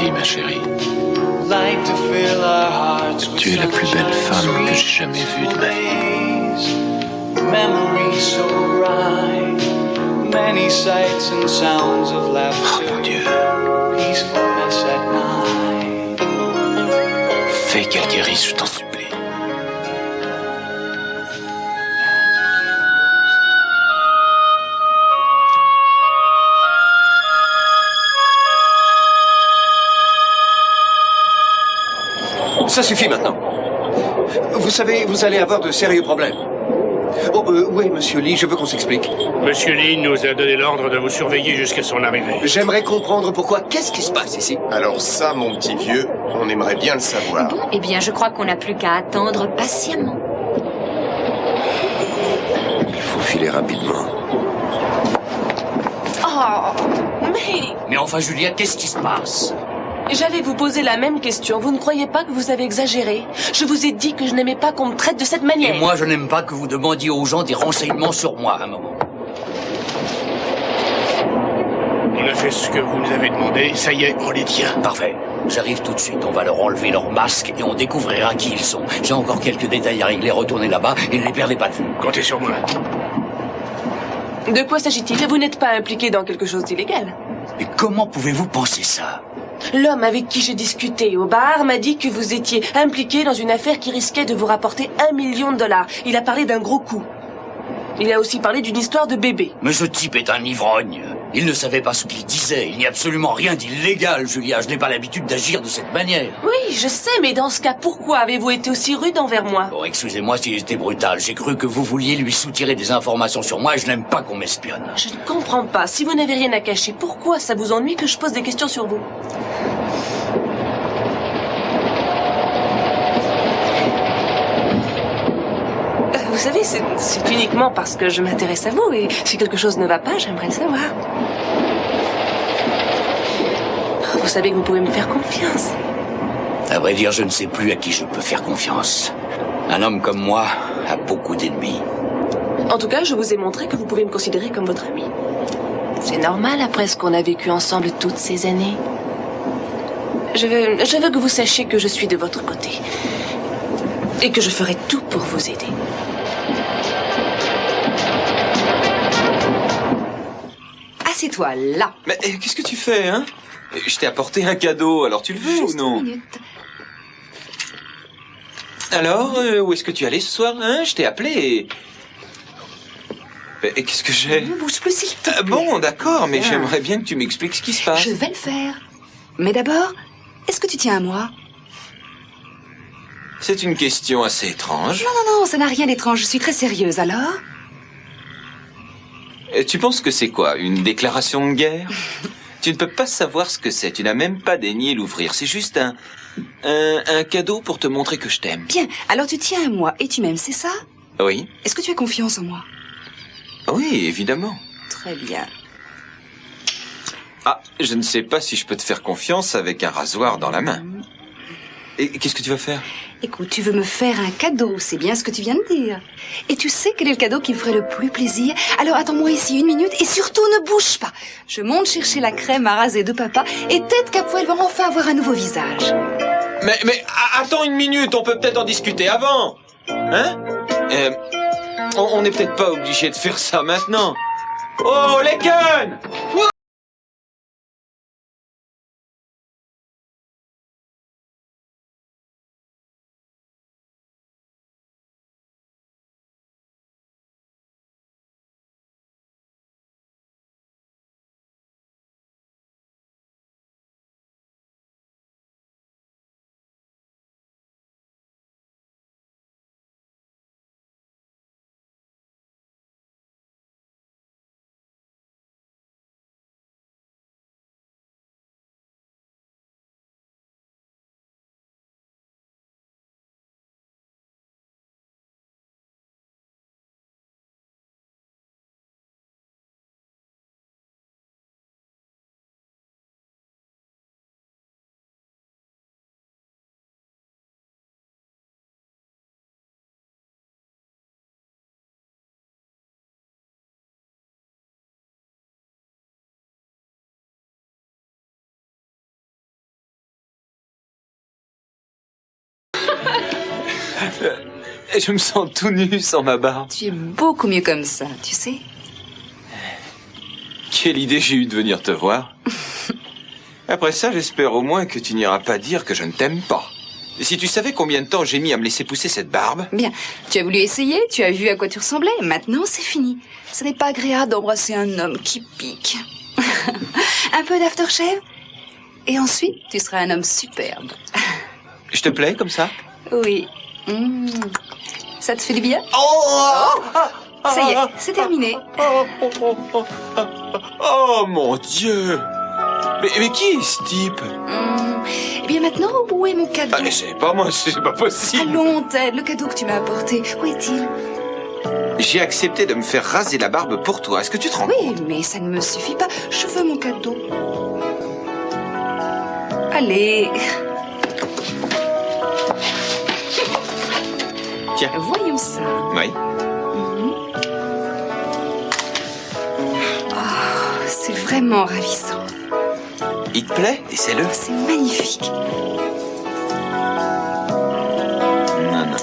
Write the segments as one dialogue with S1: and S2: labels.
S1: qui, ma chérie? Tu es la plus belle femme que j'ai jamais vue de ma vie. Oh mon Dieu. Fais qu'elle guérisse, je t'en supplie.
S2: Ça suffit maintenant. Vous savez, vous allez avoir de sérieux problèmes. Oh, oui, monsieur Lee, je veux qu'on s'explique.
S3: Monsieur Lee nous a donné l'ordre de vous surveiller jusqu'à son arrivée.
S2: J'aimerais comprendre pourquoi. Qu'est-ce qui se passe ici?
S4: Alors ça, mon petit vieux, on aimerait bien le savoir.
S5: Bon, eh bien, je crois qu'on n'a plus qu'à attendre patiemment.
S2: Il faut filer rapidement.
S6: Oh,
S7: Mais enfin, Juliette, qu'est-ce qui se passe?
S6: j'allais vous poser la même question. Vous ne croyez pas que vous avez exagéré? Je vous ai dit que je n'aimais pas qu'on me traite de cette manière.
S7: Et moi, je n'aime pas que vous demandiez aux gens des renseignements sur moi à un moment.
S3: On a fait ce que vous nous avez demandé, ça y est, on les tient.
S7: Parfait. J'arrive tout de suite, on va leur enlever leur masque et on découvrira qui ils sont. J'ai encore quelques détails à régler, retournez là-bas et ne les perdez pas de vue.
S3: Comptez sur moi.
S6: De quoi s'agit-il? Vous n'êtes pas impliqué dans quelque chose d'illégal?
S7: Mais comment pouvez-vous penser ça?
S6: L'homme avec qui j'ai discuté au bar m'a dit que vous étiez impliqué dans une affaire qui risquait de vous rapporter $1 million. Il a parlé d'un gros coup. Il a aussi parlé d'une histoire de bébé.
S7: Mais ce type est un ivrogne. Il ne savait pas ce qu'il disait. Il n'y a absolument rien d'illégal, Julia. Je n'ai pas l'habitude d'agir de cette manière.
S6: Oui, je sais, mais dans ce cas, pourquoi avez-vous été aussi rude envers moi?
S7: Bon, excusez-moi si j'étais brutal. J'ai cru que vous vouliez lui soutirer des informations sur moi et je n'aime pas qu'on m'espionne.
S6: Je ne comprends pas. Si vous n'avez rien à cacher, pourquoi ça vous ennuie que je pose des questions sur vous? Vous savez, c'est uniquement parce que je m'intéresse à vous et si quelque chose ne va pas, j'aimerais le savoir. Vous savez que vous pouvez me faire confiance.
S7: À vrai dire, je ne sais plus à qui je peux faire confiance. Un homme comme moi a beaucoup d'ennemis.
S6: En tout cas, je vous ai montré que vous pouvez me considérer comme votre ami. C'est normal après ce qu'on a vécu ensemble toutes ces années. Je veux que vous sachiez que je suis de votre côté. Et que je ferai tout pour vous aider.
S5: Assieds-toi là.
S8: Mais qu'est-ce que tu fais, hein? Je t'ai apporté un cadeau, alors tu le veux
S5: Juste
S8: ou non?
S5: une minute.
S8: Alors, où est-ce que tu allais ce soir, hein? Je t'ai appelé et... Et qu'est-ce que j'ai?
S5: Ne bouge plus s'il te plaît.
S8: Bon, d'accord, mais
S5: Bien.
S8: j'aimerais bien que tu m'expliques ce qui se passe.
S5: Je vais le faire. Mais d'abord, est-ce que tu tiens à moi?
S8: C'est une question assez étrange.
S5: Non, ça n'a rien d'étrange. Je suis très sérieuse, alors?
S8: Et tu penses que c'est quoi, une déclaration de guerre? Tu ne peux pas savoir ce que c'est, tu n'as même pas daigné l'ouvrir. C'est juste un cadeau pour te montrer que je t'aime.
S5: Bien, alors tu tiens à moi et tu m'aimes, c'est ça?
S8: Oui,
S5: Est-ce que tu as confiance en moi?
S8: oui, évidemment.
S5: Très bien.
S8: Ah, je ne sais pas si je peux te faire confiance avec un rasoir dans la main. Et qu'est-ce que tu vas faire?
S5: Écoute, tu veux me faire un cadeau, c'est bien ce que tu viens de dire. Et tu sais quel est le cadeau qui me ferait le plus plaisir? Alors attends-moi ici 1 minute et surtout ne bouge pas. Je monte chercher la crème à raser de papa et tête qu'Apoel va enfin avoir un nouveau visage.
S8: Mais attends 1 minute, on peut peut-être en discuter avant. Hein? On n'est peut-être pas obligé de faire ça maintenant. Oh, les guns! Je me sens tout nu sans ma barbe.
S5: Tu es beaucoup mieux comme ça, tu sais.
S8: Quelle idée j'ai eue de venir te voir. Après ça, j'espère au moins que tu n'iras pas dire que je ne t'aime pas. Si tu savais combien de temps j'ai mis à me laisser pousser cette barbe...
S5: Bien, tu as voulu essayer, tu as vu à quoi tu ressemblais. Maintenant, c'est fini. Ce n'est pas agréable d'embrasser un homme qui pique. Un peu d'aftershave, et ensuite, tu seras un homme superbe.
S8: Je te plais comme ça?
S5: Oui. Ça te fait du bien? Ça y est, c'est terminé.
S8: Oh mon Dieu! Mais qui est ce type?
S5: Eh bien maintenant, où est mon cadeau?
S8: Ah, c'est pas moi, c'est pas possible.
S5: Allons, Ted, le cadeau que tu m'as apporté, où est-il?
S8: J'ai accepté de me faire raser la barbe pour toi. Est-ce que tu te rends compte?
S5: Oui, mais ça ne me suffit pas. Je veux mon cadeau. Allez.
S8: Tiens.
S5: Voyons ça.
S8: Oui.
S5: Oh, c'est vraiment ravissant.
S8: Il te plaît? Essaie-le.
S5: C'est magnifique.
S8: Non, non.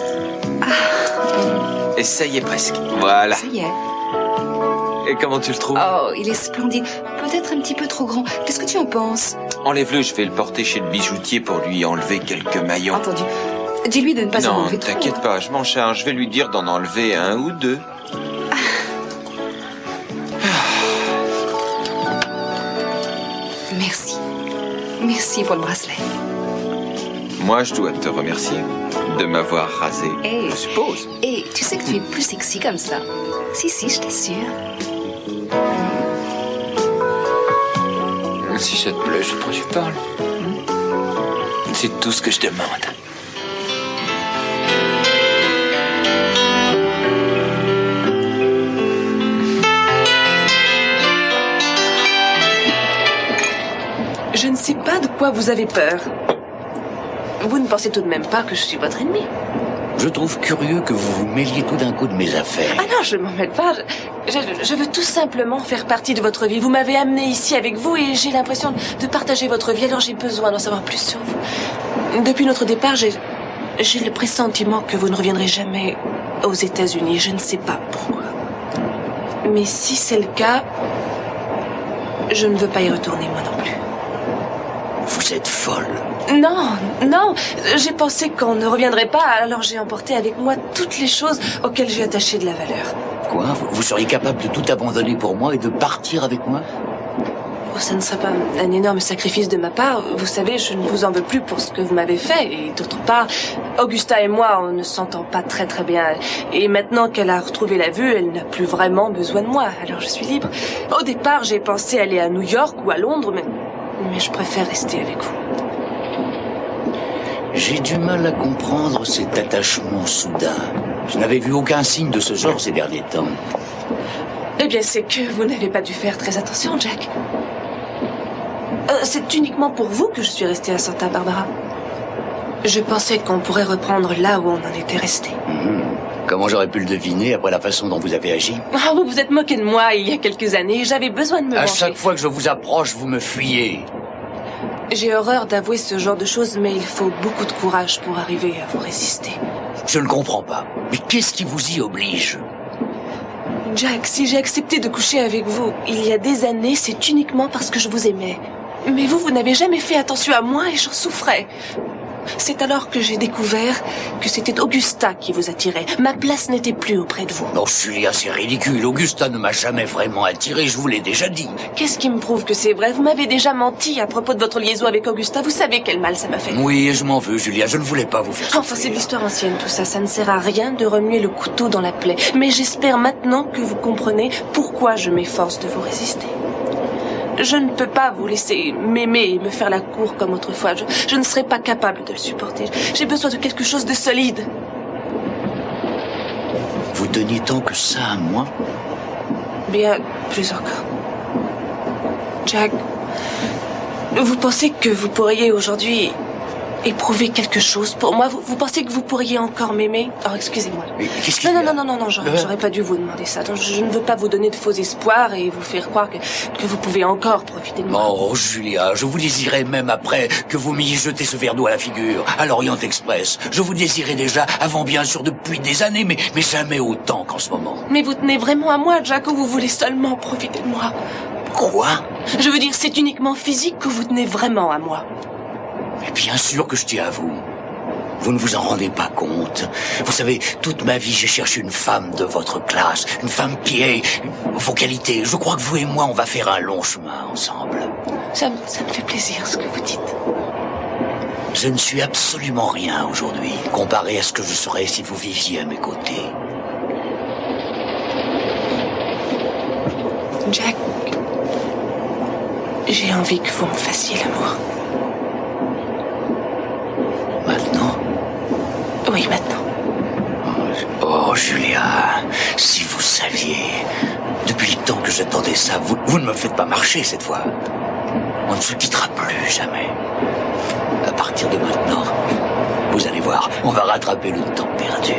S8: Et ça y est presque. Voilà.
S5: Ça y est.
S8: Et comment tu le trouves?
S5: Oh, il est splendide. Peut-être un petit peu trop grand. Qu'est-ce que tu en penses?
S8: Enlève-le, je vais le porter chez le bijoutier pour lui enlever quelques maillons.
S5: Entendu. Dis-lui de ne pas en
S8: Non,
S5: enlever trop.
S8: t'inquiète pas, je m'en charge. Je vais lui dire d'en enlever un ou deux.
S5: Merci. Merci pour le bracelet.
S8: Moi, je dois te remercier de m'avoir rasé,
S5: Hey.
S8: je suppose.
S5: Et tu sais que tu es plus sexy comme ça. Si, je t'assure.
S8: Si ça te plaît, je crois que tu parles. C'est tout ce que je demande.
S6: Je ne sais pas de quoi vous avez peur. Vous ne pensez tout de même pas que je suis votre ennemi?
S7: Je trouve curieux que vous vous mêliez tout d'un coup de mes affaires.
S6: Ah non, je ne m'en mêle pas. Je veux tout simplement faire partie de votre vie. Vous m'avez amené ici avec vous et j'ai l'impression de partager votre vie. Alors j'ai besoin d'en savoir plus sur vous. Depuis notre départ, j'ai le pressentiment que vous ne reviendrez jamais aux États-Unis. Je ne sais pas pourquoi. Mais si c'est le cas, je ne veux pas y retourner moi non plus.
S7: Vous êtes folle.
S6: Non, j'ai pensé qu'on ne reviendrait pas, alors j'ai emporté avec moi toutes les choses auxquelles j'ai attaché de la valeur.
S7: Quoi? Vous seriez capable de tout abandonner pour moi et de partir avec moi?
S6: Oh, ça ne serait pas un énorme sacrifice de ma part. Vous savez, je ne vous en veux plus pour ce que vous m'avez fait. Et d'autre part, Augusta et moi, on ne s'entend pas très très bien. Et maintenant qu'elle a retrouvé la vue, elle n'a plus vraiment besoin de moi. Alors je suis libre. Au départ, j'ai pensé aller à New York ou à Londres, mais je préfère rester avec vous.
S7: J'ai du mal à comprendre cet attachement soudain. Je n'avais vu aucun signe de ce genre ces derniers temps.
S6: Eh bien, c'est que vous n'avez pas dû faire très attention, Jack. C'est uniquement pour vous que je suis restée à Santa Barbara. Je pensais qu'on pourrait reprendre là où on en était resté.
S7: Comment j'aurais pu le deviner après la façon dont vous avez agi?
S6: Ah, vous vous êtes moqué de moi il y a quelques années. J'avais besoin de me
S7: À
S6: venger.
S7: chaque fois que je vous approche, vous me fuyez.
S6: J'ai horreur d'avouer ce genre de choses, mais il faut beaucoup de courage pour arriver à vous résister.
S7: Je ne comprends pas. Mais qu'est-ce qui vous y oblige?
S6: Jack, si j'ai accepté de coucher avec vous il y a des années, c'est uniquement parce que je vous aimais. Mais vous n'avez jamais fait attention à moi et j'en souffrais. C'est alors que j'ai découvert que c'était Augusta qui vous attirait. Ma place n'était plus auprès de vous.
S7: Non, Julia, c'est ridicule. Augusta ne m'a jamais vraiment attiré, je vous l'ai déjà dit.
S6: Qu'est-ce qui me prouve que c'est vrai? Vous m'avez déjà menti à propos de votre liaison avec Augusta. Vous savez quel mal ça m'a fait.
S7: Oui, et je m'en veux, Julia. Je ne voulais pas vous faire souffrir.
S6: Enfin, c'est de l'histoire ancienne, tout ça. Ça ne sert à rien de remuer le couteau dans la plaie. Mais j'espère maintenant que vous comprenez pourquoi je m'efforce de vous résister. Je ne peux pas vous laisser m'aimer et me faire la cour comme autrefois. Je ne serai pas capable de le supporter. J'ai besoin de quelque chose de solide.
S7: Vous teniez tant que ça à moi?
S6: Bien plus encore. Jack, vous pensez que vous pourriez aujourd'hui éprouver quelque chose pour moi? Vous pensez que vous pourriez encore m'aimer? Oh, excusez-moi.
S7: Mais qu'est-ce qu'il y a?
S6: Non, j'aurais pas dû vous demander ça. Donc, je ne veux pas vous donner de faux espoirs et vous faire croire que vous pouvez encore profiter de moi.
S7: Oh, Julia, je vous désirais même après que vous m'ayez jeté ce verre d'eau à la figure, à l'Orient Express. Je vous désirais déjà, avant bien sûr depuis des années, mais jamais autant qu'en ce moment.
S6: Mais vous tenez vraiment à moi, Jack, ou vous voulez seulement profiter de moi?
S7: Quoi?
S6: Je veux dire, c'est uniquement physique que vous tenez vraiment à moi.
S7: Mais bien sûr que je tiens à vous. Vous ne vous en rendez pas compte. Vous savez, toute ma vie, j'ai cherché une femme de votre classe, une femme qui ait vos qualités. Je crois que vous et moi, on va faire un long chemin ensemble.
S6: Ça me fait plaisir, ce que vous dites.
S7: Je ne suis absolument rien aujourd'hui, comparé à ce que je serais si vous viviez à mes côtés.
S6: Jack, j'ai envie que vous me fassiez l'amour.
S7: Maintenant?
S6: Oui, maintenant.
S7: Oh, Julia, si vous saviez, depuis le temps que j'attendais ça, vous ne me faites pas marcher cette fois. On ne se quittera plus jamais. À partir de maintenant, vous allez voir, on va rattraper le temps perdu.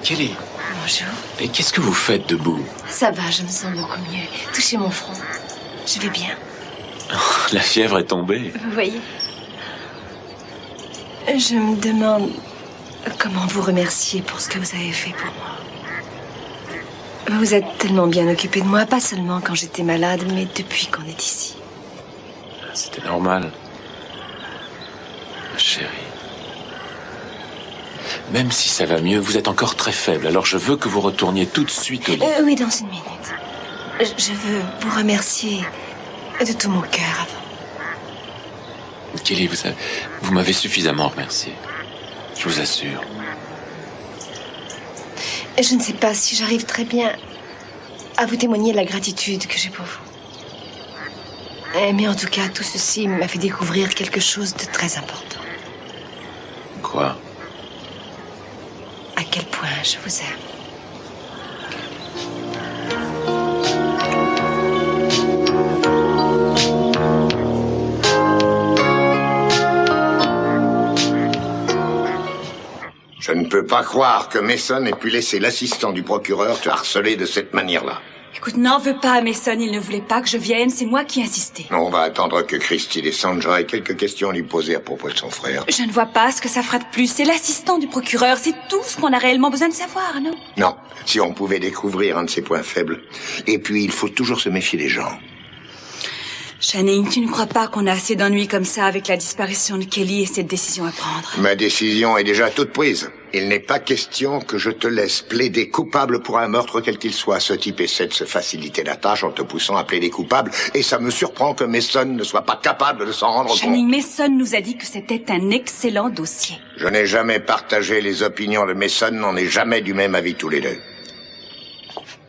S8: Kelly.
S9: Bonjour.
S8: Et qu'est-ce que vous faites debout?
S9: Ça va, je me sens beaucoup mieux. Touchez mon front. Je vais bien.
S8: La fièvre est tombée.
S9: Vous voyez? Je me demande comment vous remercier pour ce que vous avez fait pour moi. Vous êtes tellement bien occupé de moi, pas seulement quand j'étais malade, mais depuis qu'on est ici.
S8: C'était normal. Ma chérie. Même si ça va mieux, vous êtes encore très faible, alors je veux que vous retourniez tout de suite au lit.
S9: Oui, dans une minute. Je veux vous remercier de tout mon cœur avant.
S8: Kelly, vous m'avez suffisamment remercié. Je vous assure.
S9: Je ne sais pas si j'arrive très bien à vous témoigner la gratitude que j'ai pour vous. Mais en tout cas, tout ceci m'a fait découvrir quelque chose de très important.
S8: Quoi?
S9: À quel point je vous aime.
S10: Je ne peux pas croire que Mason ait pu laisser l'assistant du procureur te harceler de cette manière-là.
S11: Écoute, n'en veux pas à Mason, il ne voulait pas que je vienne, c'est moi qui ai insisté.
S10: On va attendre que Christy descende, j'aurai quelques questions à lui poser à propos de son frère.
S11: Je ne vois pas ce que ça fera de plus, c'est l'assistant du procureur, c'est tout ce qu'on a réellement besoin de savoir, non?
S10: Non, si on pouvait découvrir un de ses points faibles. Et puis, il faut toujours se méfier des gens.
S11: Channing, tu ne crois pas qu'on a assez d'ennuis comme ça avec la disparition de Kelly et cette décision à prendre?
S10: Ma décision est déjà toute prise. Il n'est pas question que je te laisse plaider coupable pour un meurtre quel qu'il soit. Ce type essaie de se faciliter la tâche en te poussant à plaider coupable, et ça me surprend que Mason ne soit pas capable de s'en rendre compte.
S11: Channing, Mason nous a dit que c'était un excellent dossier.
S10: Je n'ai jamais partagé les opinions de Mason, on n'est jamais du même avis tous les deux.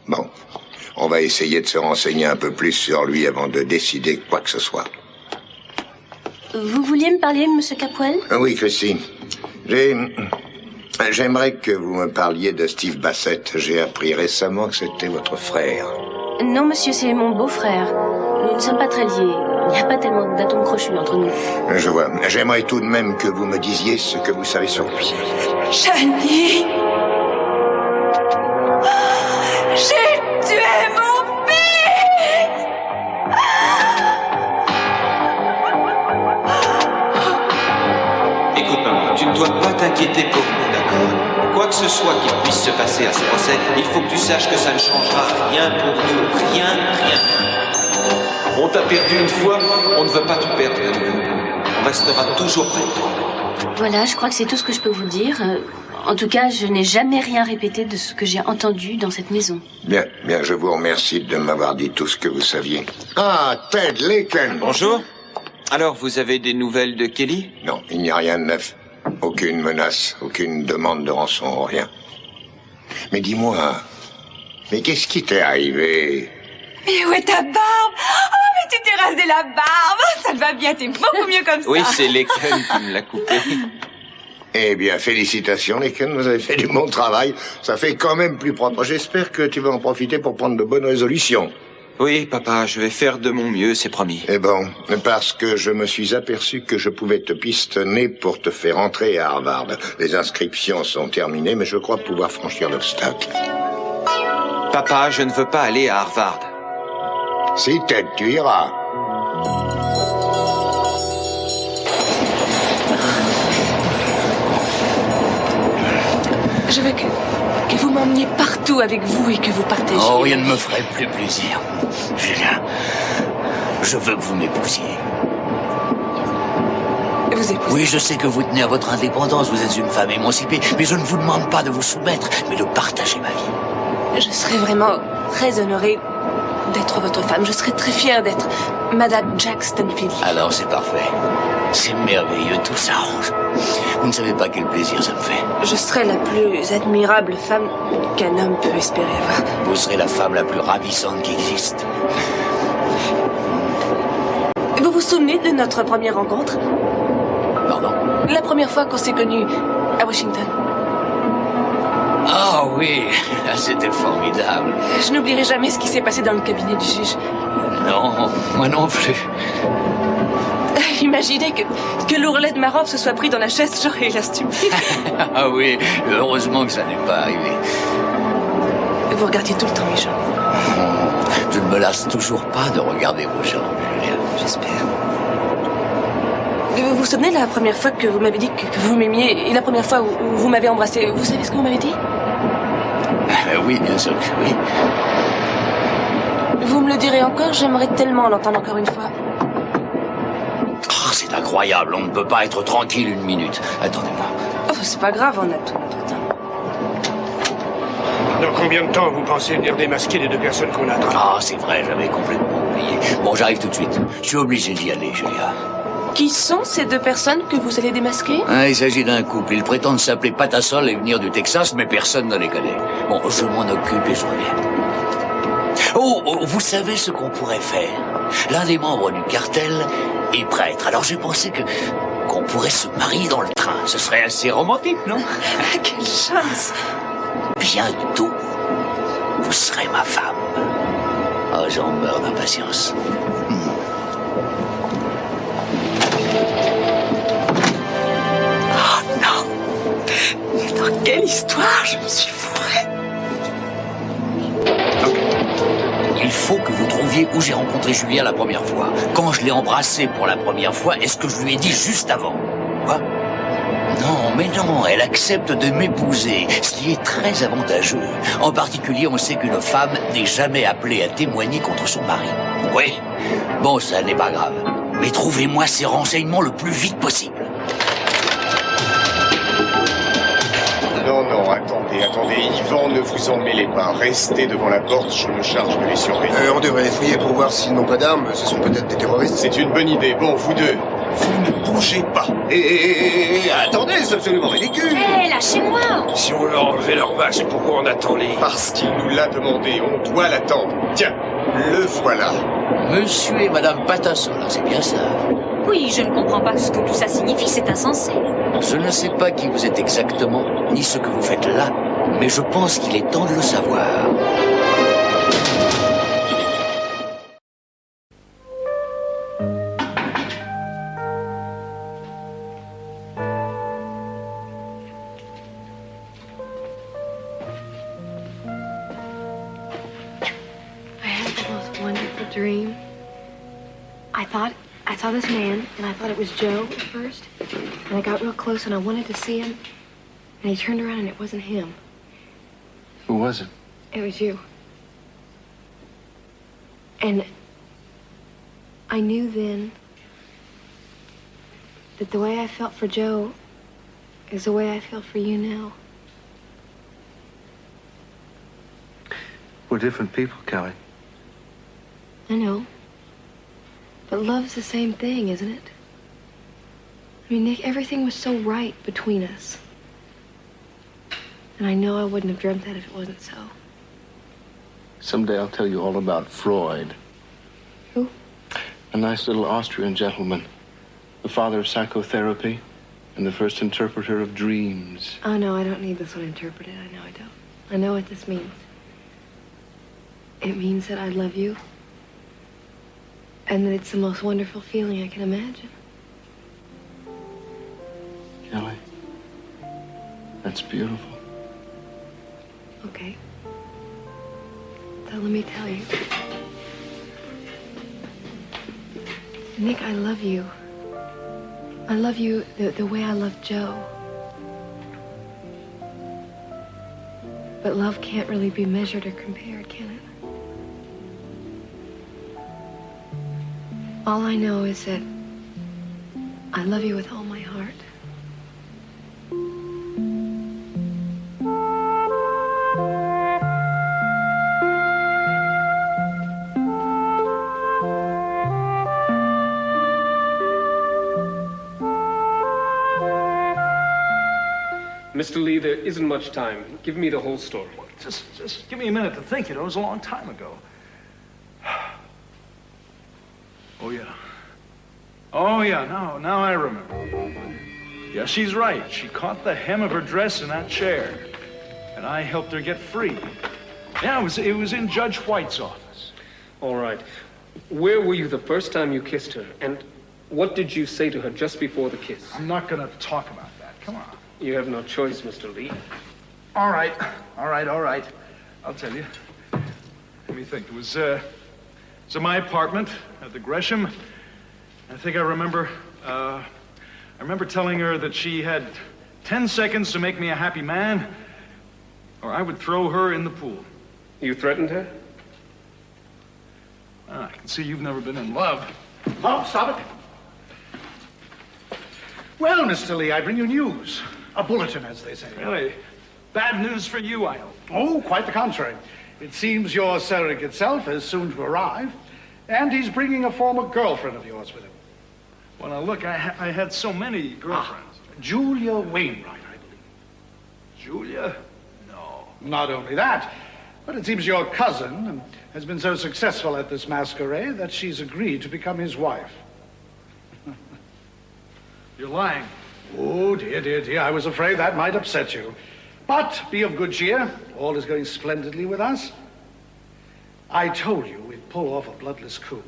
S10: Bon, on va essayer de se renseigner un peu plus sur lui avant de décider quoi que ce soit.
S12: Vous vouliez me parler, Monsieur Capwell?
S10: Oui, Christine. J'aimerais que vous me parliez de Steve Bassett. J'ai appris récemment que c'était votre frère.
S12: Non, monsieur, c'est mon beau-frère. Nous ne sommes pas très liés. Il n'y a pas tellement d'atomes crochus entre nous.
S10: Je vois. J'aimerais tout de même que vous me disiez ce que vous savez sur lui.
S11: Channing! J'ai tué mon fils!
S8: Écoute, maman, tu ne dois pas t'inquiéter pour nous, d'accord? Quoi que ce soit qui puisse se passer à ce procès, il faut que tu saches que ça ne changera rien pour nous. Rien. On t'a perdu une fois, on ne veut pas te perdre de nouveau. On restera toujours près de toi.
S12: Voilà, je crois que c'est tout ce que je peux vous dire. En tout cas, je n'ai jamais rien répété de ce que j'ai entendu dans cette maison.
S10: Bien, bien, je vous remercie de m'avoir dit tout ce que vous saviez. Ah, Ted Laken.
S8: Bonjour. Alors, vous avez des nouvelles de Kelly?
S10: Non, il n'y a rien de neuf. Aucune menace, aucune demande de rançon, rien. Mais dis-moi, mais qu'est-ce qui t'est arrivé?
S11: Mais où est ta barbe? Oh, mais tu t'es rasé la barbe. Ça te va bien, t'es beaucoup mieux comme ça.
S8: Oui, c'est Laken qui me l'a coupé.
S10: Eh bien, félicitations, Laken, vous avez fait du bon travail. Ça fait quand même plus propre. J'espère que tu vas en profiter pour prendre de bonnes résolutions.
S8: Oui, papa, je vais faire de mon mieux, c'est promis.
S10: Eh bon, parce que je me suis aperçu que je pouvais te pistonner pour te faire entrer à Harvard. Les inscriptions sont terminées, mais je crois pouvoir franchir l'obstacle.
S8: Papa, je ne veux pas aller à Harvard.
S10: Si, Ted, tu iras.
S6: Je veux que vous m'emmeniez partout avec vous et que vous partagiez.
S7: Oh, rien ne me ferait plus plaisir. Julia, je veux que vous m'épousiez.
S6: Vous épousez?
S7: Oui, je sais que vous tenez à votre indépendance, vous êtes une femme émancipée, mais je ne vous demande pas de vous soumettre, mais de partager ma vie.
S6: Je serais vraiment très honorée d'être votre femme. Je serais très fière d'être Madame Jack Stanfield.
S7: Alors c'est parfait. C'est merveilleux, tout s'arrange. Vous ne savez pas quel plaisir ça me fait.
S6: Je serai la plus admirable femme qu'un homme peut espérer avoir.
S7: Vous serez la femme la plus ravissante qui existe.
S6: Vous vous souvenez de notre première rencontre?
S7: Pardon?
S6: La première fois qu'on s'est connus à Washington.
S7: Ah oui, c'était formidable.
S6: Je n'oublierai jamais ce qui s'est passé dans le cabinet du juge.
S7: Non, moi non plus.
S6: Imaginez que l'ourlet de ma robe se soit pris dans la chaise, j'aurais eu la stupide.
S7: Ah oui, heureusement que ça n'est pas arrivé.
S6: Vous regardiez tout le temps mes jambes.
S7: Je ne me lasse toujours pas de regarder vos jambes, Julia.
S6: J'espère. Vous vous souvenez la première fois que vous m'avez dit que vous m'aimiez et la première fois où vous m'avez embrassé? Vous savez ce que vous m'avez dit?
S7: Oui, bien sûr que oui.
S6: Vous me le direz encore? J'aimerais tellement l'entendre encore une fois.
S7: Oh, c'est incroyable, on ne peut pas être tranquille une minute. Attendez-moi.
S6: Oh, c'est pas grave, on a tout notre temps.
S3: Dans combien de temps vous pensez venir démasquer les deux personnes qu'on attend?
S7: Ah, c'est vrai, j'avais complètement oublié. Bon, j'arrive tout de suite. Je suis obligé d'y aller, Julia.
S6: Qui sont ces deux personnes que vous allez démasquer?
S7: Il s'agit d'un couple. Ils prétendent s'appeler Patasol et venir du Texas, mais personne ne les connaît. Bon, je m'en occupe et je reviens. Oh, vous savez ce qu'on pourrait faire? L'un des membres du cartel est prêtre. Alors j'ai pensé qu'on pourrait se marier dans le train. Ce serait assez romantique, non?
S6: Quelle chance!
S7: Bientôt, vous serez ma femme. Oh, j'en meurs d'impatience.
S11: Oh non! Dans quelle histoire je me suis fourrée?
S7: Il faut que vous trouviez où j'ai rencontré Julia la première fois. Quand je l'ai embrassée pour la première fois, est-ce que je lui ai dit juste avant? Quoi? Non, mais non, elle accepte de m'épouser, ce qui est très avantageux. En particulier, on sait qu'une femme n'est jamais appelée à témoigner contre son mari. Oui, bon, ça n'est pas grave. Mais trouvez-moi ces renseignements le plus vite possible.
S4: Non, attendez, Yvan, ne vous en mêlez pas. Restez devant la porte, je me charge de les surveiller.
S2: On devrait les fouiller pour voir s'ils n'ont pas d'armes. Ce sont peut-être des terroristes.
S4: C'est une bonne idée. Bon, vous deux, vous ne bougez pas.
S2: Attendez, c'est absolument ridicule.
S12: Hé, lâchez-moi!
S3: Si on leur enlevait leur masque, pourquoi on attend les...
S4: Parce qu'il nous l'a demandé, on doit l'attendre. Tiens, le voilà.
S7: Monsieur et Madame Patasol, c'est bien ça.
S12: Oui, je ne comprends pas ce que tout ça signifie, c'est insensé.
S7: Je ne sais pas qui vous êtes exactement, ni ce que vous faites là, mais je pense qu'il est temps de le savoir.
S13: I had the most wonderful dream. I saw this man, and I thought it was Joe at first. And I got real close, and I wanted to see him. And he turned around, and it wasn't him.
S1: Who was it?
S13: It was you. And I knew then that the way I felt for Joe is the way I feel for you now.
S14: We're different people, Kelly.
S13: I know. But love's the same thing, isn't it? I mean, Nick, everything was so right between us. And I know I wouldn't have dreamt that if it wasn't so.
S14: Someday I'll tell you all about Freud.
S13: Who?
S14: A nice little Austrian gentleman. The father of psychotherapy and the first interpreter of dreams.
S13: Oh, no, I don't need this one interpreted. I know I don't. I know what this means. It means that I love you. And that it's the most wonderful feeling I can imagine.
S14: Kelly, that's beautiful.
S13: Okay. So let me tell you. Nick, I love you. I love you the way I love Joe. But love can't really be measured or compared, can it? All I know is that I love you with all my heart.
S15: Mr. Lee, there isn't much time. Give me the whole story.
S16: Just give me a minute to think. It was a long time ago. Oh, yeah. Oh, yeah, now I remember. Yeah, she's right. She caught the hem of her dress in that chair, and I helped her get free. Yeah, it was in Judge White's office.
S15: All right. Where were you the first time you kissed her? And what did you say to her just before the kiss?
S16: I'm not going to talk about that. Come on.
S15: You have no choice, Mr. Lee.
S16: All right. I'll tell you. Let me think. It was in my apartment at the Gresham. I think I remember telling her that she had 10 seconds to make me a happy man, or I would throw her in the pool.
S15: You threatened her?
S16: I can see you've never been in love.
S17: Oh, stop it. Well, Mr. Lee, I bring you news. A bulletin, as they say.
S16: Really? Bad news for you, I hope.
S17: Oh, quite the contrary. It seems your surrogate self is soon to arrive, and he's bringing a former girlfriend of yours with him.
S16: Well, now, look, I had so many girlfriends.
S17: Julia Wainwright, I believe.
S16: Julia? No.
S17: Not only that, but it seems your cousin has been so successful at this masquerade that she's agreed to become his wife.
S16: You're lying.
S17: Oh, dear. I was afraid that might upset you. But be of good cheer. All is going splendidly with us. I told you we'd pull off a bloodless coup.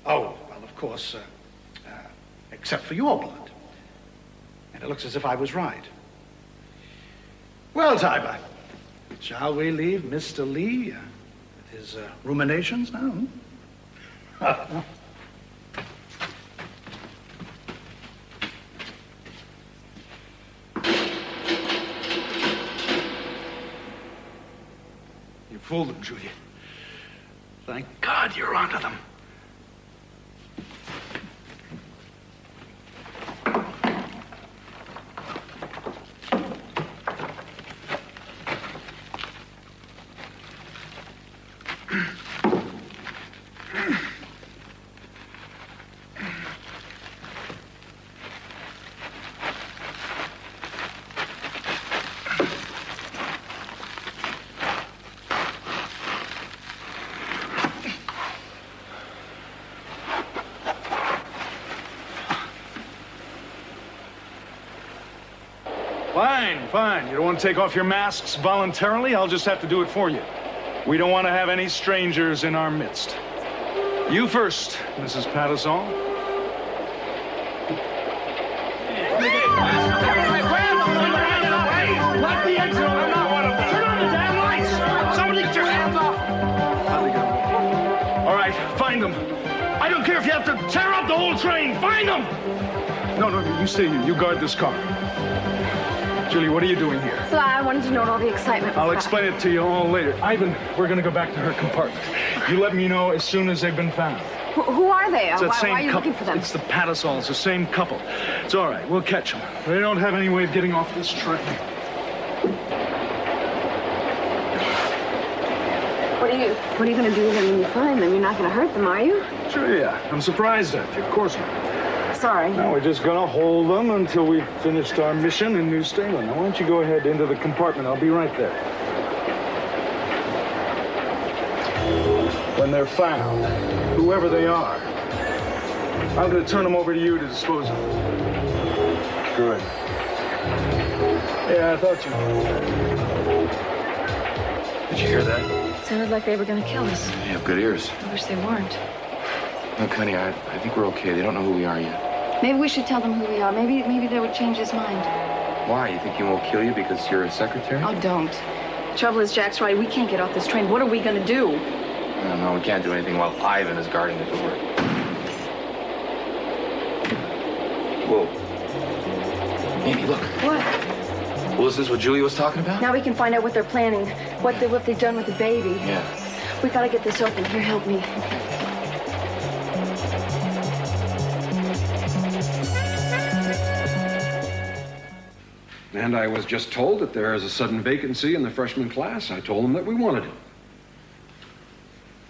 S17: Oh, well, of course, except for your blood. And it looks as if I was right. Well, Tiber, shall we leave Mr. Lee with his ruminations now?
S16: You fooled them, Julia. Thank God you're onto them. Fine. You don't want to take off your masks voluntarily? I'll just have to do it for you. We don't want to have any strangers in our midst. You first, Mrs. Patterson.
S17: Lock the exit. I'm not one of them. Turn on the damn lights. Somebody get your hands off.
S16: All right, find them. I don't care if you have to tear up the whole train. Find them! No, you stay here. You guard this car. Julie, what are you doing here?
S13: Sly, I wanted to know what all the excitement was
S16: I'll
S13: about.
S16: explain it to you all later. Ivan, we're going to go back to her compartment. You let me know as soon as they've been found.
S13: Who are they?
S16: It's that
S13: Why are you
S16: couple.
S13: looking for them?
S16: It's the Pattersons, the same couple. It's all right. We'll catch them. They don't have any way of getting off this train.
S13: What are you What are you going to do with them when you find them? You're not going to hurt them, are you?
S16: Sure, yeah. I'm surprised at you. Of course not.
S13: Sorry.
S16: Now we're just gonna hold them until we've finished our mission in New Stalin. Now, why don't you go ahead into the compartment? I'll be right there. When they're found, whoever they are, I'm gonna turn them over to you to dispose of. Good. Yeah, I thought you would.
S14: Did you hear that?
S13: Sounded like they were going to kill us.
S14: You have good ears.
S13: I wish they weren't.
S14: Look, honey, I think we're okay. They don't know who we are yet.
S13: Maybe we should tell them who we are. Maybe they would change his mind.
S14: Why? You think he won't kill you because you're a secretary?
S13: Oh, don't. Trouble is, Jack's right. We can't get off this train. What are we going to do?
S14: No, we can't do anything while Ivan is guarding the door. Whoa. Amy, look.
S13: What?
S14: Well, is this what Julia was talking about?
S13: Now we can find out what they're planning, what they've done with the baby.
S14: Yeah.
S13: We gotta get this open. Here, help me.
S18: And I was just told that there is a sudden vacancy in the freshman class. I told them that we wanted it.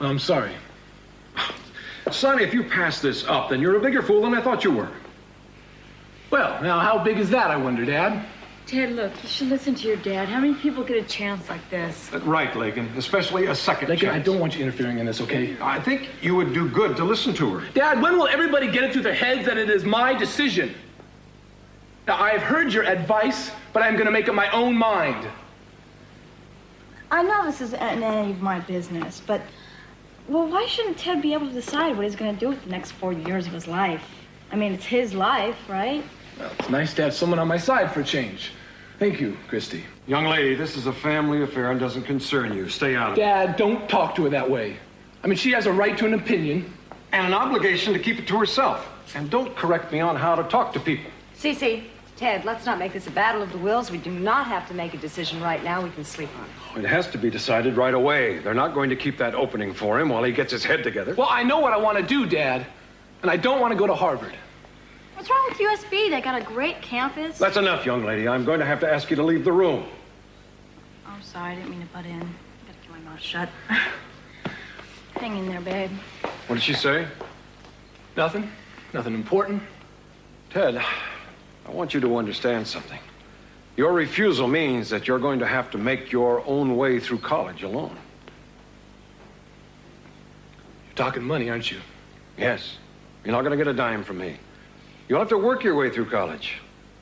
S16: I'm sorry.
S18: Sonny, if you pass this up, then you're a bigger fool than I thought you were.
S16: Well, now how big is that, I wonder, Dad?
S11: Ted, look, you should listen to your dad. How many people get a chance like this?
S18: Right, Lakin. Especially a second
S16: Lakin,
S18: chance.
S16: I don't want you interfering in this, okay?
S18: I think you would do good to listen to her.
S19: Dad, when will everybody get it through their heads that it is my decision? Now, I have heard your advice, but I'm going to make up my own mind.
S11: I know this isn't any of my business, but, well, why shouldn't Ted be able to decide what he's going to do with the next 4 years of his life? I mean, it's his life, right?
S19: Well, it's nice to have someone on my side for a change. Thank you, Christy.
S18: Young lady, this is a family affair and doesn't concern you. Stay out of it.
S19: Dad, don't talk to her that way. I mean, she has a right to an opinion.
S18: And an obligation to keep it to herself. And don't correct me on how to talk to people.
S20: Cece, Ted, let's not make this a battle of the wills. We do not have to make a decision right now. We can sleep on it.
S18: It has to be decided right away. They're not going to keep that opening for him while he gets his head together.
S19: Well, I know what I want to do, Dad. And I don't want to go to Harvard.
S11: What's wrong with USB? They got a great campus.
S18: That's enough, young lady. I'm going to have to ask you to leave the room.
S11: Oh, sorry, I didn't mean to butt in. Gotta keep my mouth shut. Hang in there, babe.
S18: What did she say?
S19: Nothing. Nothing important.
S18: Ted, I want you to understand something. Your refusal means that you're going to have to make your own way through college alone.
S19: You're talking money, aren't you?
S18: Yes. You're not going to get a dime from me. You'll have to work your way through college.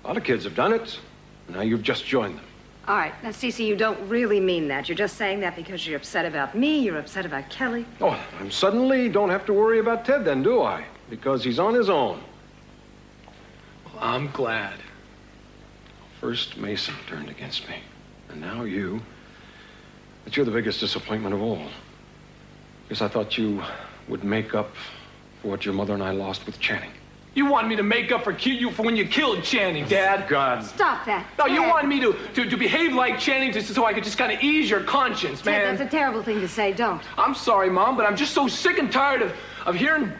S18: A lot of kids have done it. Now you've just joined them.
S20: All right. Now, Cece, you don't really mean that. You're just saying that because you're upset about me, you're upset about Kelly.
S18: Oh, I suddenly don't have to worry about Ted then, do I? Because he's on his own.
S19: Well, I'm glad.
S18: First Mason turned against me. And now you. But you're the biggest disappointment of all. Because I thought you would make up for what your mother and I lost with Channing.
S19: You wanted me to make up for when you killed Channing, Dad.
S18: God.
S20: Stop that.
S19: No, you wanted me to behave like Channing so I could just kind of ease your conscience, man.
S20: Ted, that's a terrible thing to say. Don't.
S19: I'm sorry, Mom, but I'm just so sick and tired of hearing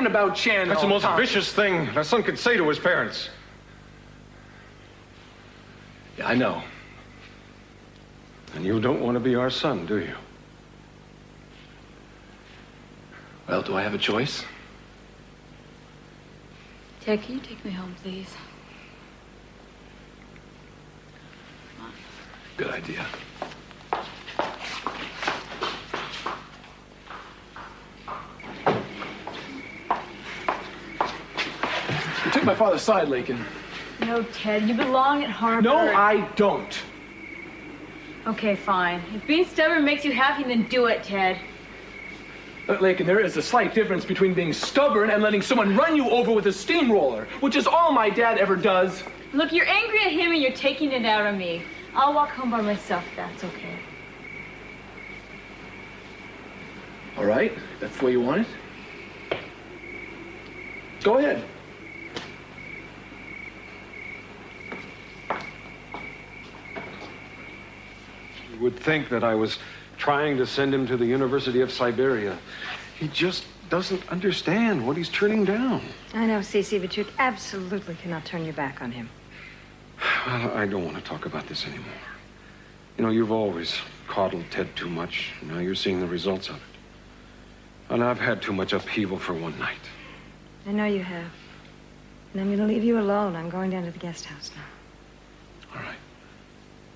S19: about Channing.
S18: That's the most vicious thing a son could say to his parents.
S19: Yeah, I know.
S18: And you don't want to be our son, do you?
S19: Well, do I have a choice?
S11: Ted, can you take me home, please?
S19: Good idea. You took my father's side, Lakin.
S11: No, Ted, you belong at Harvard.
S19: No, I don't.
S11: Okay, fine. If being stubborn makes you happy, then do it, Ted.
S19: Look, Lakin, there is a slight difference between being stubborn and letting someone run you over with a steamroller, which is all my dad ever does.
S11: Look, you're angry at him and you're taking it out on me. I'll walk home by myself, if that's okay.
S19: All right, if that's the way you want it. Go ahead.
S18: You would think that I was trying to send him to the University of Siberia. He just doesn't understand what he's turning down.
S20: I know, Cece, but you absolutely cannot turn your back on him.
S18: Well, I don't want to talk about this anymore. You know, you've always coddled Ted too much. Now you're seeing the results of it. And I've had too much upheaval for one night.
S11: I know you have. And I'm going to leave you alone. I'm going down to the guest house now.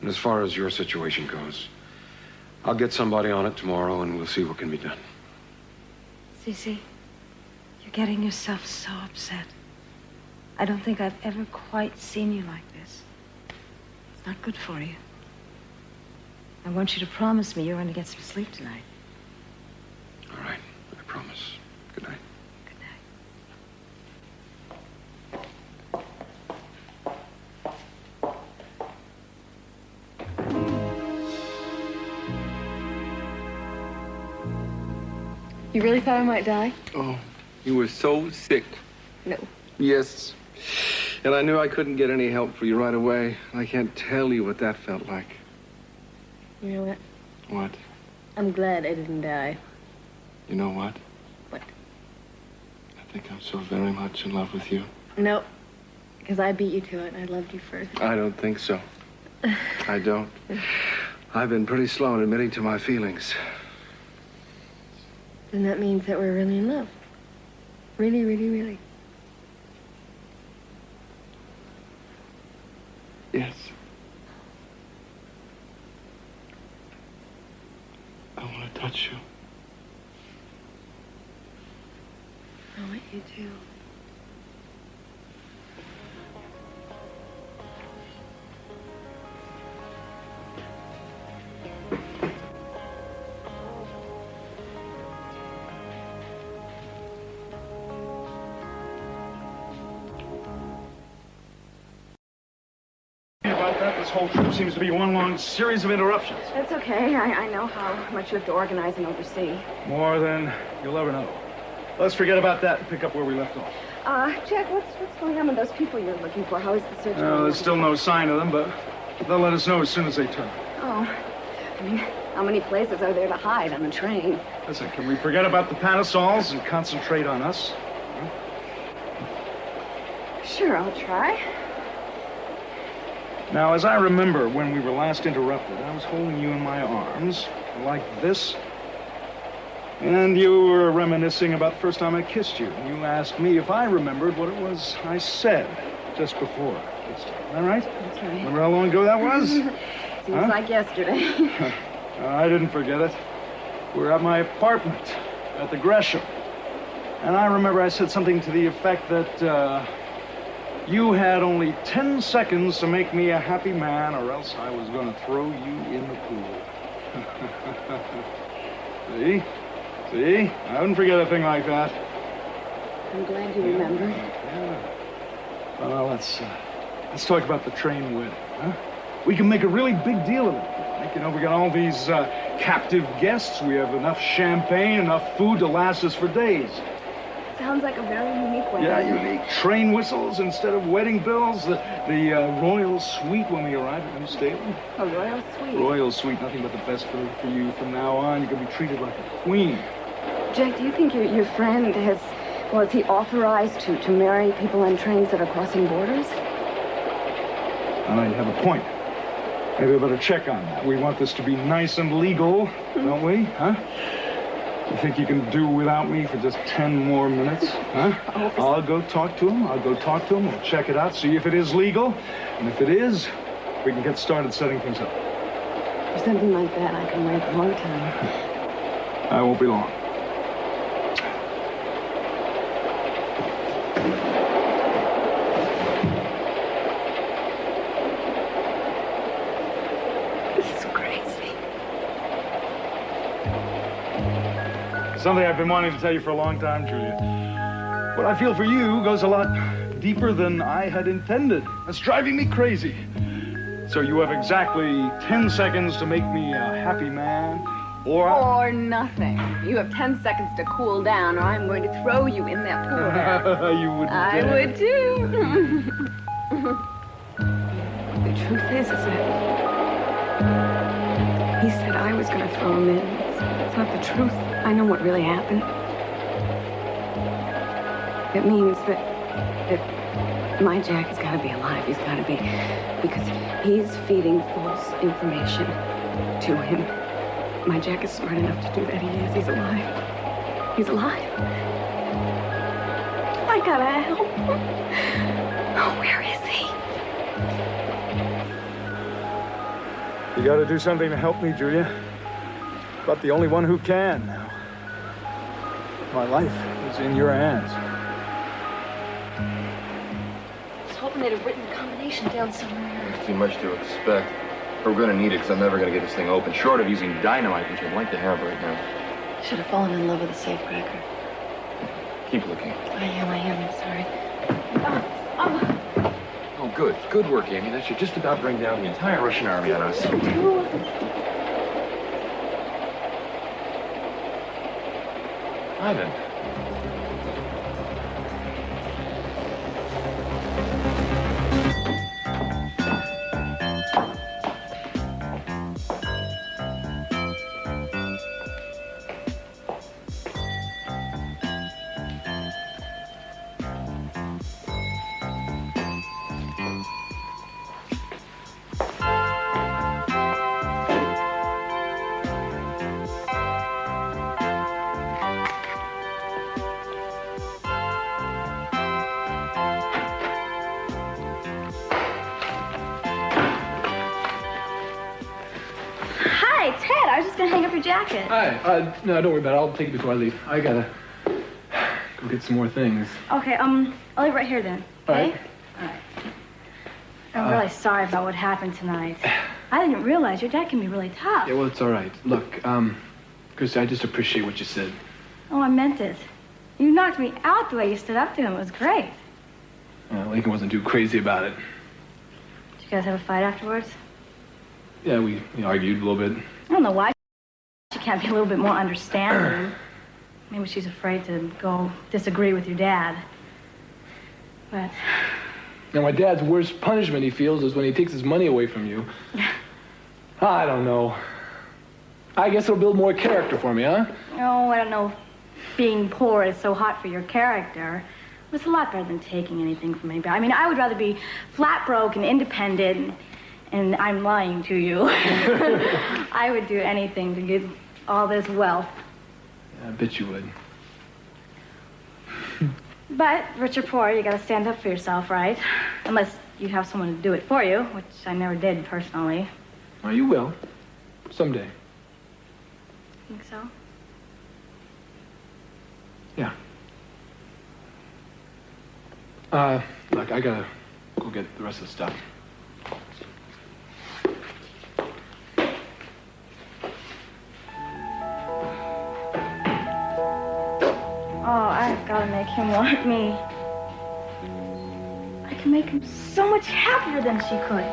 S18: And as far as your situation goes, I'll get somebody on it tomorrow and we'll see what can be done.
S11: Cece, you're getting yourself so upset. I don't think I've ever quite seen you like this. It's not good for you. I want you to promise me you're going to get some sleep tonight.
S18: All right, I promise. Good night.
S13: You really thought I might die?
S14: Oh, you were so sick.
S13: No.
S14: Yes. And I knew I couldn't get any help for you right away. I can't tell you what that felt like.
S13: You know what?
S14: What?
S13: I'm glad I didn't die.
S14: You know what?
S13: What?
S14: I think I'm so very much in love with you.
S13: No, because I beat you to it and I loved you first.
S14: I don't think so. I don't. I've been pretty slow in admitting to my feelings.
S13: Then that means that we're really in love. Really, really, really.
S14: Yes. I want to touch you.
S13: I want you to.
S17: About that, this whole trip seems to be one long series of interruptions.
S13: That's okay. I know how much you have to organize and oversee.
S17: More than you'll ever know. Let's forget about that and pick up where we left off.
S13: Jack, what's going on with those people you're looking for? How is the search going?
S17: There's still no sign of them, but they'll let us know as soon as they turn.
S13: Oh, I mean, how many places are there to hide on the train?
S17: Listen, can we forget about the Panasols and concentrate on us?
S13: Sure, I'll try.
S17: Now, as I remember when we were last interrupted, I was holding you in my arms, like this. And you were reminiscing about the first time I kissed you. You asked me if I remembered what it was I said just before I kissed you. Is that right?
S13: That's right.
S17: Remember how long ago that was?
S13: Seems like yesterday.
S17: I didn't forget it. We were at my apartment at the Gresham. And I remember I said something to the effect that, you had only 10 seconds to make me a happy man, or else I was going to throw you in the pool. See? See? I wouldn't forget a thing like that.
S13: I'm glad you remembered.
S17: Yeah. Well, let's talk about the train wedding, huh? We can make a really big deal of it. Like, you know, we got all these captive guests. We have enough champagne, enough food to last us for days.
S13: Sounds like a very unique wedding.
S17: Yeah, unique. Train whistles instead of wedding bells. The royal suite when we arrive at New Staley.
S13: A royal suite?
S17: Royal suite, nothing but the best for you from now on. You're going to be treated like a queen.
S13: Jack, do you think your friend is he authorized to marry people on trains that are crossing borders?
S17: You have a point. Maybe I better check on that. We want this to be nice and legal, don't we? Huh? You think you can do without me for just 10 more minutes? Huh? I'll go talk to him. We'll check it out, see if it is legal. And if it is, we can get started setting things up.
S13: For something like that, I can wait a long time.
S17: I won't be long. Something I've been wanting to tell you for a long time, Julia. What I feel for you goes a lot deeper than I had intended. That's driving me crazy. So you have exactly 10 seconds to make me a happy man,
S13: or nothing. You have 10 seconds to cool down, or I'm going to throw you in that pool.
S17: You wouldn't
S13: I
S17: dare.
S13: would too. The truth is that he said I was going to throw him in. It's not the truth. I know what really happened. It means that my Jack has got to be alive. He's got to be, because he's feeding false information
S11: to him. My Jack is smart enough to do that. He is. He's alive. He's alive. I gotta help him. Oh, where is he?
S16: You gotta do something to help me, Julia. But the only one who can now. My life is in your hands.
S13: I was hoping they'd have written a combination down somewhere.
S21: It's too much to expect. We're gonna need it because I'm never gonna get this thing open, short of using dynamite, which I'd like to have right now.
S13: Should have fallen in love with a safecracker.
S21: Keep looking.
S13: I am. I'm sorry.
S21: Oh, good. Good work, Amy. That should just about bring down the entire Russian army on us. Ivan.
S11: Hi, Ted. I was just gonna hang up your jacket.
S19: Hi. No, don't worry about it. I'll take it before I leave. I gotta go get some more things.
S11: Okay, I'll leave it right here then.
S19: All
S11: Okay?
S19: right.
S11: All right. I'm really sorry about what happened tonight. I didn't realize your dad can be really tough.
S19: Yeah, well, it's all right. Look, Chris, I just appreciate what you said.
S11: Oh, I meant it. You knocked me out the way you stood up to him. It was great.
S19: Lincoln wasn't too crazy about it.
S11: Did you guys have a fight afterwards?
S19: Yeah, we argued a little bit.
S11: I don't know why she can't be a little bit more understanding. Maybe she's afraid to go disagree with your dad. But
S19: Now, my dad's worst punishment, he feels, is when he takes his money away from you. I don't know. I guess it'll build more character for me, huh?
S11: oh, I don't know. Being poor is so hot for your character. It's a lot better than taking anything from anybody. I mean, I would rather be flat broke and independent, and I'm lying to you. I would do anything to get all this wealth.
S19: I bet you would.
S11: But, rich or poor, you gotta stand up for yourself, right? Unless you have someone to do it for you, which I never did personally.
S19: Oh, you will. Someday.
S11: Think so?
S19: Yeah. Look, I gotta go get the rest of the stuff.
S11: Oh, I've gotta make him want me. I can make him so much happier than she could.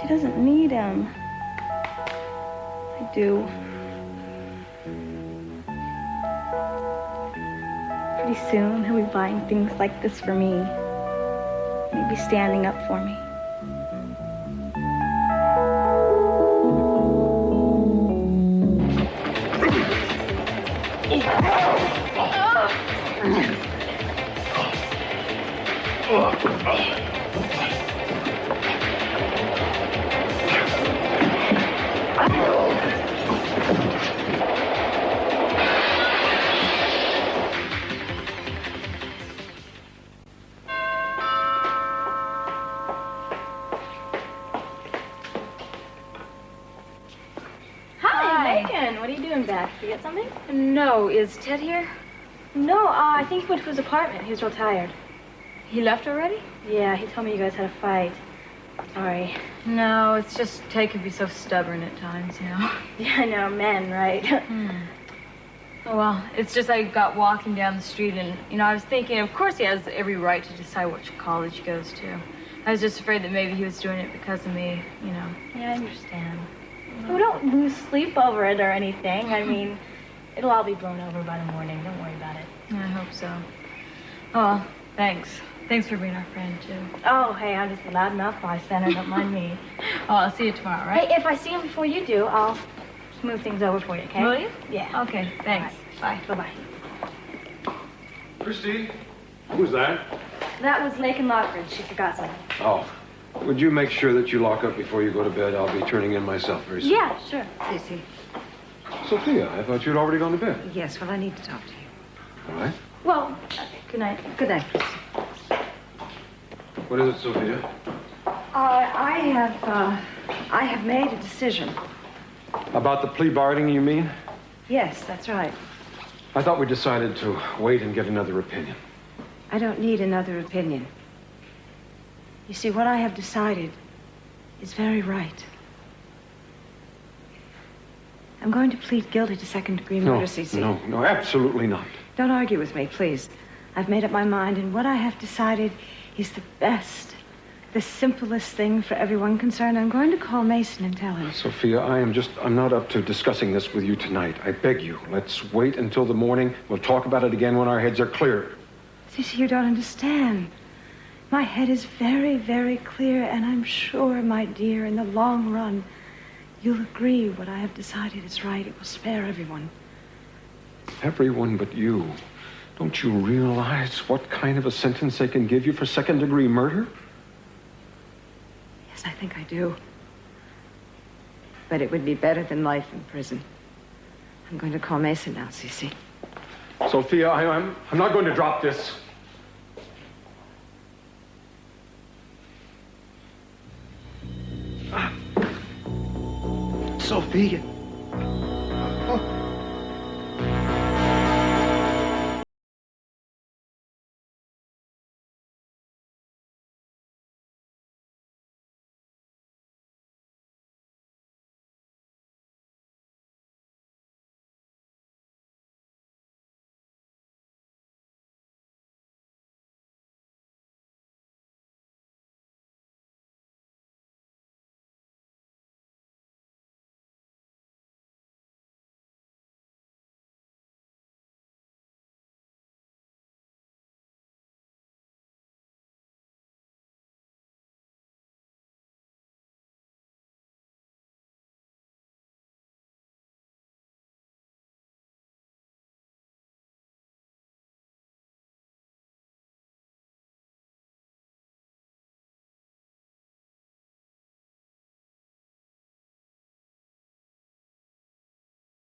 S11: She doesn't need him. I do. Pretty soon, he'll be buying things like this for me. He'll be standing up for me. Hi, Megan. What are you doing back? You get something?
S13: No, is Ted here?
S11: No, I think he went to his apartment. He's real tired.
S13: He left already?
S11: Yeah, he told me you guys had a fight. Sorry.
S13: No, it's just Ted can be so stubborn at times, you know.
S11: Yeah, I know, men, right?
S13: Oh, well, it's just I got walking down the street and, you know, I was thinking, of course he has every right to decide which college he goes to. I was just afraid that maybe he was doing it because of me, you know.
S11: Yeah, I understand. Oh, don't lose sleep over it or anything. I mean, it'll all be blown over by the morning. Don't worry about it.
S13: I hope so. Oh, thanks. Thanks for being our friend, too.
S11: Oh, hey, I'm just a loudmouth bystander. Don't mind me.
S13: Oh, I'll see you tomorrow, right?
S11: Hey, if I see him before you do, I'll smooth things over for you, okay?
S13: Will you?
S11: Yeah.
S13: Okay, thanks.
S11: Bye. Bye-bye.
S16: Christy, who was that?
S11: That was Lake and Lockridge. She forgot something.
S16: Oh,
S18: Would you make sure that you lock up before you go to bed? I'll be turning in myself very soon.
S20: Yeah, sure. Cece.
S18: Sophia, I thought you'd already gone to bed.
S20: Yes, well, I need to talk to you.
S18: All right.
S20: Well, good night. Good night, Chris.
S18: What is it, Sophia?
S20: I have made a decision.
S18: About the plea bargaining, you mean?
S20: Yes, that's right.
S18: I thought we decided to wait and get another opinion.
S20: I don't need another opinion. You see, what I have decided is very right. I'm going to plead guilty to second-degree murder, Cece.
S18: No, absolutely not.
S20: Don't argue with me, please. I've made up my mind, and what I have decided is the best, the simplest thing for everyone concerned. I'm going to call Mason and tell him.
S18: Sophia, I'm not up to discussing this with you tonight. I beg you, let's wait until the morning. We'll talk about it again when our heads are clear.
S20: Cece, you don't understand. My head is very, very clear, and I'm sure, my dear, in the long run, you'll agree what I have decided is right. It will spare everyone.
S18: Everyone but you. Don't you realize what kind of a sentence they can give you for second-degree murder?
S20: Yes, I think I do. But it would be better than life in prison. I'm going to call Mason now, Cece.
S18: Sophia, I'm not going to drop this.
S17: Sophia.